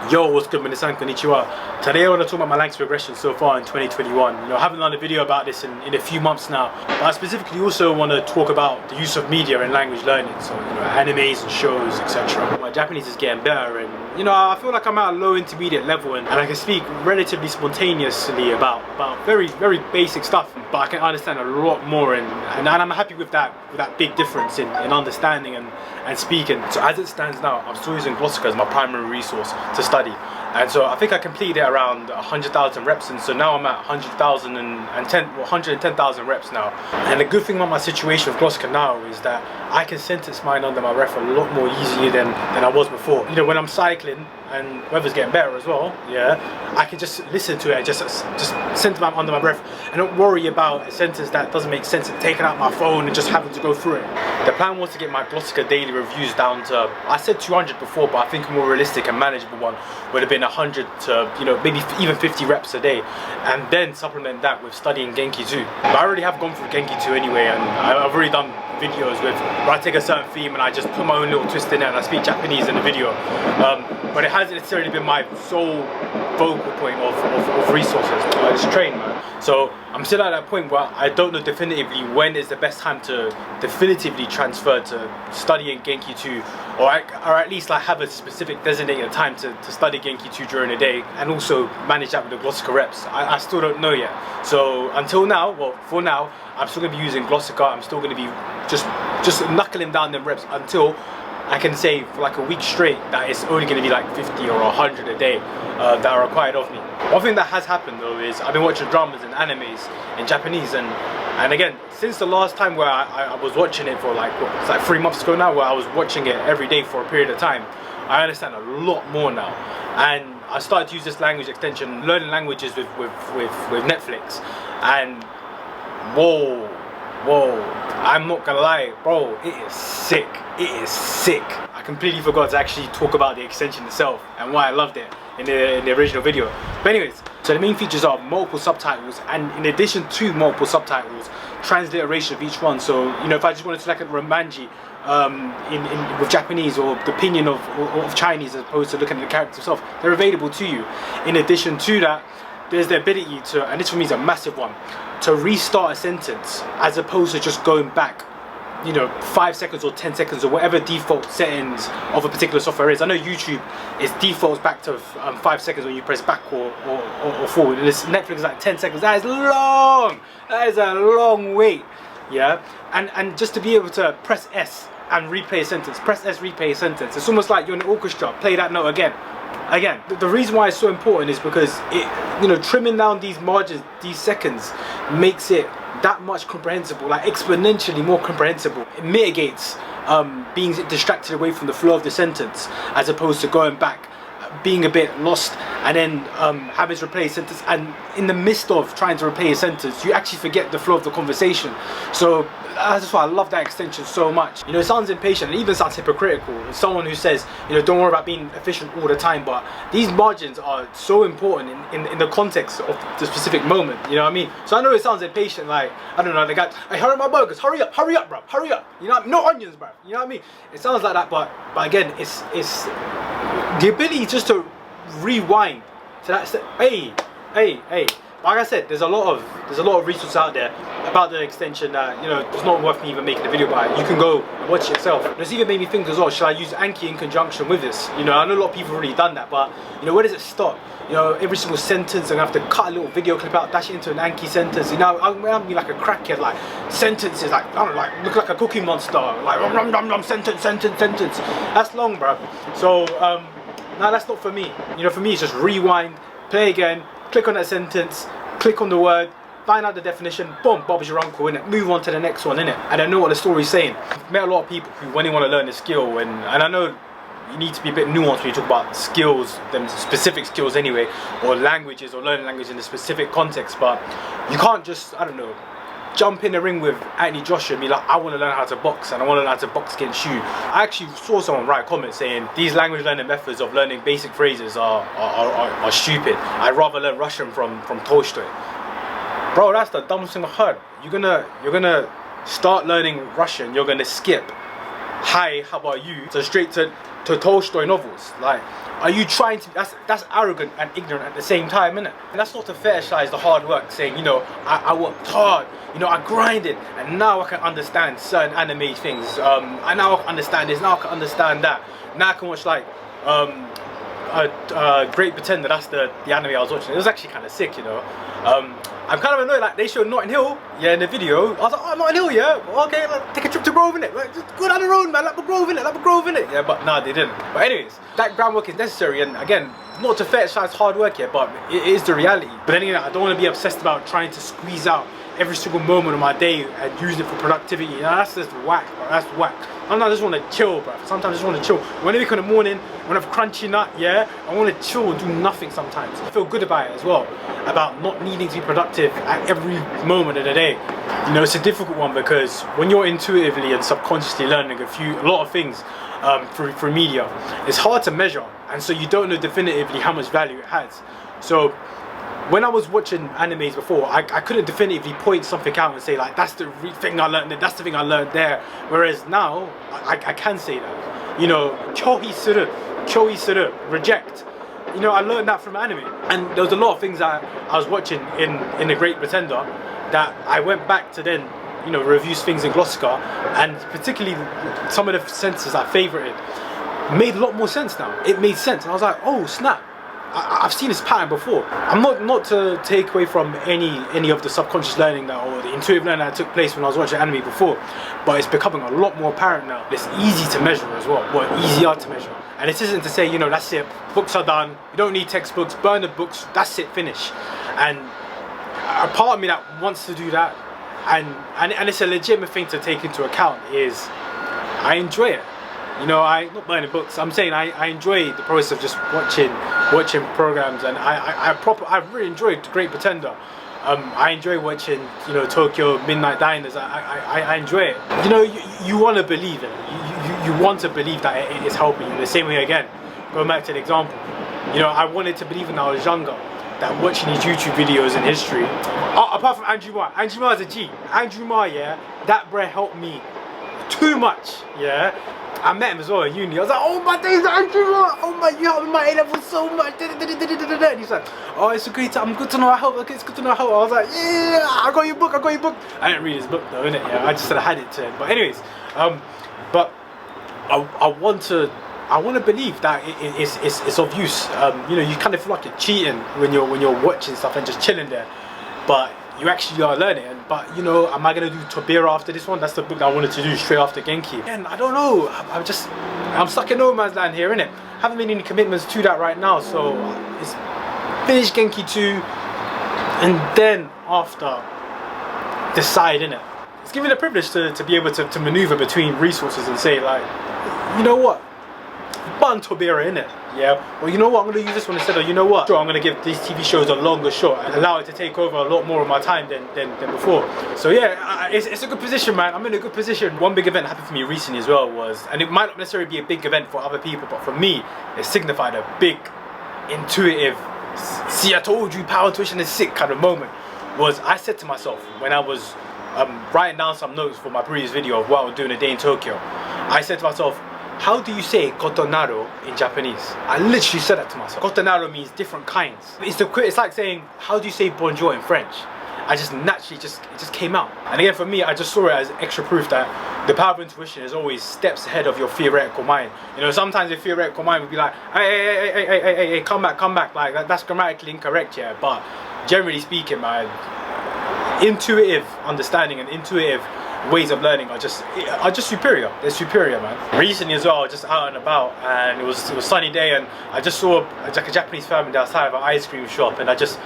Yo, what's good, minasan, konnichiwa. Today I want to talk about my language progression so far in 2021. I haven't done a video about this in a few months now, but I specifically also want to talk about the use of media in language learning, so animes and shows, etc. My Japanese is getting better, and I feel like I'm at a low intermediate level, and I can speak relatively spontaneously about very basic stuff, but I can understand a lot more, and I'm happy with that big difference in understanding and speaking. So as it stands now, I'm still using Glossika as my primary resource to study, and so I think I completed it around 100,000 reps, and so now I'm at 110,000 reps now. And the good thing about my situation with Glossika now is that I can sentence mine under my ref a lot more easily than I was before. When I'm cycling and weather's getting better as well, I can just listen to it, just sentence mine under my breath, and don't worry about a sentence that doesn't make sense and taking out my phone and just having to go through it. The plan was to get my Glossika daily reviews down to, I said 200 before, but I think a more realistic and manageable one would have been 100 to maybe even 50 reps a day, and then supplement that with studying Genki too. But I already have gone through Genki too anyway, and I've already done videos where I take a certain theme and I just put my own little twist in it, and I speak Japanese in the video, but it hasn't necessarily been my sole focal point of resources. I just train, man. So I'm still at that point where I don't know definitively when is the best time to definitively transfer to studying Genki 2, or at least like have a specific designated time to study Genki 2 during the day, and also manage that with the Glossika reps. I still don't know yet. So until now, well, for now, I'm still going to be using Glossika. I'm still going to be just knuckling down them reps until I can say for like a week straight that it's only going to be like 50 or 100 a day that are required of me. One thing that has happened though is I've been watching dramas and animes in Japanese, and again, since the last time where I was watching it for it's like 3 months ago now, where I was watching it every day for a period of time, I understand a lot more now, and I started to use this language extension, learning languages with Netflix, and whoa, I'm not gonna lie, bro, it is sick. It is sick. I completely forgot to actually talk about the extension itself and why I loved it in the original video. But anyways, so the main features are multiple subtitles, and in addition to multiple subtitles, transliteration of each one. So if I just wanted to look at Romanji with Japanese, or the pinyin of Chinese, as opposed to looking at the character itself, they're available to you. In addition to that, there's the ability to, and this for me is a massive one, to restart a sentence as opposed to just going back 5 seconds or 10 seconds or whatever default settings of a particular software is. I know YouTube is defaults back to 5 seconds when you press back or forward, and this Netflix is like 10 seconds. That is long. That is a long wait. And just to be able to press S and replay a sentence, press S, replay a sentence, it's almost like you're in an orchestra, play that note again. The reason why it's so important is because it, trimming down these margins, these seconds, makes it that much comprehensible, like exponentially more comprehensible. It mitigates being distracted away from the flow of the sentence, as opposed to going back, being a bit lost, and then having to replay a sentence, and in the midst of trying to replay a sentence, you actually forget the flow of the conversation. So that's why I love that extension so much. It sounds impatient, and even sounds hypocritical. It's someone who says, don't worry about being efficient all the time, but these margins are so important in the context of the specific moment. You know what I mean? So I know it sounds impatient, like, I don't know, the guy, hey, hurry my burgers, hurry up, bro, hurry up. No onions, bro. You know what I mean? It sounds like that, but again, it's the ability just to rewind to that. Hey. Like I said, there's a lot of resources out there about the extension that it's not worth me even making a video about it. You can go and watch it yourself. It's even made me think as well, should I use Anki in conjunction with this? I know a lot of people have already done that, but where does it stop? Every single sentence I'm gonna have to cut a little video clip out, dash it into an Anki sentence. I'm gonna be like a crackhead, like sentences, like I don't know, like look like a cookie monster, like sentence. That's long, bro. So no, that's not for me. For me it's just rewind, play again, click on that sentence, click on the word, find out the definition, boom, Bob's your uncle, innit? Move on to the next one, innit? And I know what the story's saying. I've met a lot of people who, when they want to learn a skill, and I know you need to be a bit nuanced when you talk about skills, them specific skills anyway, or languages, or learning language in a specific context, but you can't just, I don't know, jump in the ring with Anthony Joshua and be like, I want to learn how to box, and I want to learn how to box against you. I actually saw someone write a comment saying these language learning methods of learning basic phrases are stupid. I'd rather learn Russian from Tolstoy. Bro, that's the dumbest thing I've heard. You're gonna start learning Russian, you're gonna skip hi, how about you, so straight to Tolstoy novels. Like, are you trying to, that's arrogant and ignorant at the same time, innit? And that's not to fetishize the hard work, saying, you know, I worked hard, you know, I grinded, and now I can understand certain anime things. I now understand this, now I can understand that. Now I can watch like Great Pretender. That's the anime I was watching. It was actually kind of sick, you know. I'm kind of annoyed, like they showed Notting Hill, yeah, in the video. I was like, oh, Notting Hill, yeah, well, okay, like, take a trip to Grove, innit? Like, just go down the road, man, like Grove, innit? Like Grove, innit? Yeah, but nah, they didn't. But anyways, that groundwork is necessary, and again, not to fetishize hard work here, but it is the reality. But then again, I don't want to be obsessed about trying to squeeze out every single moment of my day and use it for productivity. You know, that's just whack, bro. That's whack. Sometimes I just want to chill, bro. Sometimes I just want to chill. When I wake in the morning, when I've crunchy nut, yeah, I want to chill and do nothing sometimes. I feel good about it as well, about not needing to be productive at every moment of the day. You know, it's a difficult one because when you're intuitively and subconsciously learning a lot of things through media, it's hard to measure, and so you don't know definitively how much value it has. So when I was watching animes before, I couldn't definitively point something out and say like, that's the thing I learned, that's the thing I learned there. Whereas now, I can say that. You know, chohi suru, reject. You know, I learned that from anime. And there was a lot of things that I was watching in The Great Pretender that I went back to then, you know, reviews things in Glossika, and particularly some of the sentences I favorited made a lot more sense now. It made sense. And I was like, oh snap. I've seen this pattern before. I'm not to take away from any of the subconscious learning that, or the intuitive learning that took place when I was watching anime before, but it's becoming a lot more apparent now. It's easy to measure as well, easier to measure. And this isn't to say, you know, that's it, books are done, you don't need textbooks, burn the books, that's it, finish. And a part of me that wants to do that, and it's a legitimate thing to take into account, is I enjoy it. You know, not burning books. I'm saying I enjoy the process of just watching programs, and I really enjoyed Great Pretender. I enjoy watching, you know, Tokyo Midnight Diners. I enjoy it. You know, you want to believe it. You want to believe that it is helping you. The same way again, going back to the example. You know, I wanted to believe when I was younger that watching these YouTube videos in history, apart from Andrew Ma is a G. Andrew Ma, yeah, that bruh helped me too much, yeah. I met him as well at uni. I was like, oh my days, Andrew, oh my, you helped me my A-level so much. And he's like, oh, it's a great time. Good to know I help. Okay, it's good to know I help. I was like, yeah, I got your book. I didn't read his book though, innit? Yeah, I just said I had it to him. But anyways, but I want to believe that it's of use. You know, you kind of feel like you're cheating when you're watching stuff and just chilling there, but you actually are learning. But you know, am I gonna do Tobira after this one? That's the book that I wanted to do straight after Genki. And I don't know. I'm stuck in no man's land here, innit? Haven't made any commitments to that right now. So it's finish Genki 2, and then after decide, innit? It's given a privilege to be able to maneuver between resources and say like, you know what? Bun Tobira, innit? Yeah. Well, you know what? I'm gonna use this one instead. Or you know what? Sure, I'm gonna give these TV shows a longer shot and allow it to take over a lot more of my time than before. So yeah, it's a good position, man. I'm in a good position. One big event happened for me recently as well was, and it might not necessarily be a big event for other people, but for me, it signified a big, intuitive, see, I told you, power intuition is sick kind of moment. Was I said to myself when I was writing down some notes for my previous video of what I was doing a day in Tokyo, I said to myself, how do you say kotonaro in Japanese? I literally said that to myself. Kotonaro means different kinds. It's like saying, how do you say bonjour in French? I just naturally, it just came out. And again, for me, I just saw it as extra proof that the power of intuition is always steps ahead of your theoretical mind. You know, sometimes your theoretical mind would be like, hey, come back. Like, that's grammatically incorrect, yeah. But generally speaking, man, intuitive understanding and intuitive ways of learning are just superior. They're superior, man. Recently as well, I was just out and about, and it was a sunny day, and I just saw like a Japanese family outside of an ice cream shop, and I just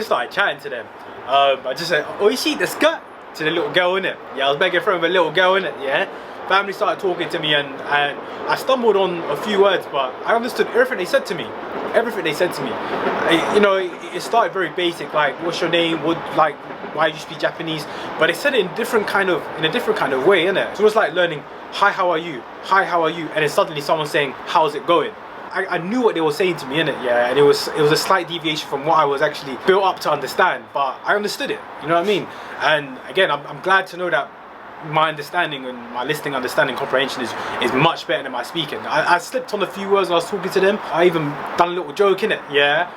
started chatting to them. I just said, "Oishii desu ka?" to the little girl in it. Yeah, I was begging from a little girl in it. Yeah, family started talking to me, and I stumbled on a few words, but I understood everything they said to me. You know, it started very basic, like, what's your name? Why do you speak Japanese? But they said it in a different kind of way, innit? So it was like learning, hi, how are you? Hi, how are you? And then suddenly someone saying, how's it going? I knew what they were saying to me, innit? Yeah, and it was a slight deviation from what I was actually built up to understand, but I understood it, you know what I mean? And again, I'm glad to know that my understanding and my listening, understanding, comprehension is much better than my speaking. I slipped on a few words when I was talking to them. I even done a little joke in it, yeah.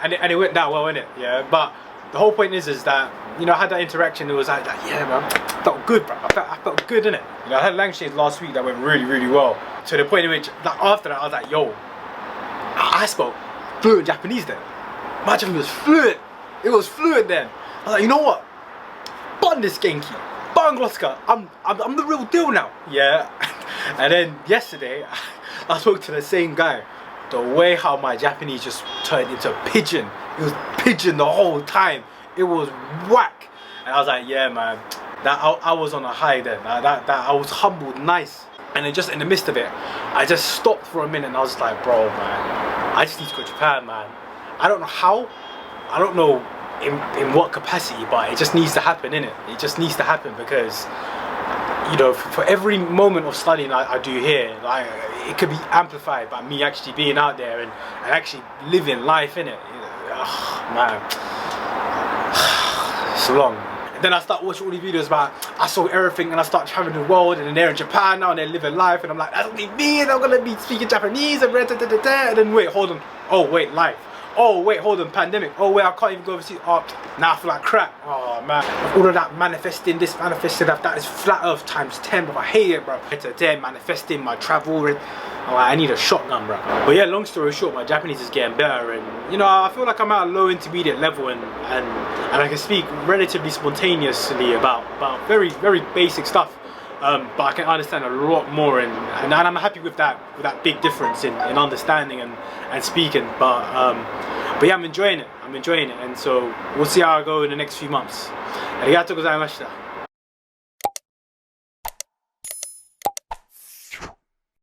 And it went that well in it, yeah. But the whole point is that, you know, I had that interaction. It was like, yeah, man, I felt good, bro. I felt good in it. You know, I had language change last week that went really, really well. To the point in which, like, after that, I was like, yo, I spoke fluent Japanese then. My Japanese was fluent. It was fluent then. I was like, you know what? Bun this Genki. Bun Glossika. I'm the real deal now. Yeah. And then yesterday, I spoke to the same guy. The way how my Japanese just turned into pigeon. It was pigeon the whole time. It was whack. And I was like, yeah, man. That I was on a high then. That I was humbled, nice. And then just in the midst of it, I just stopped for a minute and I was like, bro, man, I just need to go to Japan, man. I don't know how. I don't know in what capacity, but it just needs to happen, innit? It just needs to happen because, you know, for every moment of studying I do here, like, it could be amplified by me actually being out there and actually living life, innit? Man, it's long. And then I start watching all these videos about I saw everything and I start traveling the world and then they're in Japan now and they're living life and I'm like, that's only me and I'm gonna be speaking Japanese and then wait, hold on. Oh wait, life. Oh wait, hold on, pandemic. Oh wait, I can't even go overseas. Oh, now I feel like crap. Oh man, all of that manifesting, this manifesting, that is flat earth times 10, bro. I hate it, bro. It's a day manifesting my travel. Oh, I need a shotgun, bro. But yeah, long story short, my Japanese is getting better, and you know, I feel like I'm at a low intermediate level, and I can speak relatively spontaneously about very basic stuff. But I can understand a lot more, and I'm happy with that big difference in understanding and speaking. But yeah, I'm enjoying it, and so we'll see how I go in the next few months. Arigatou gozaimashita.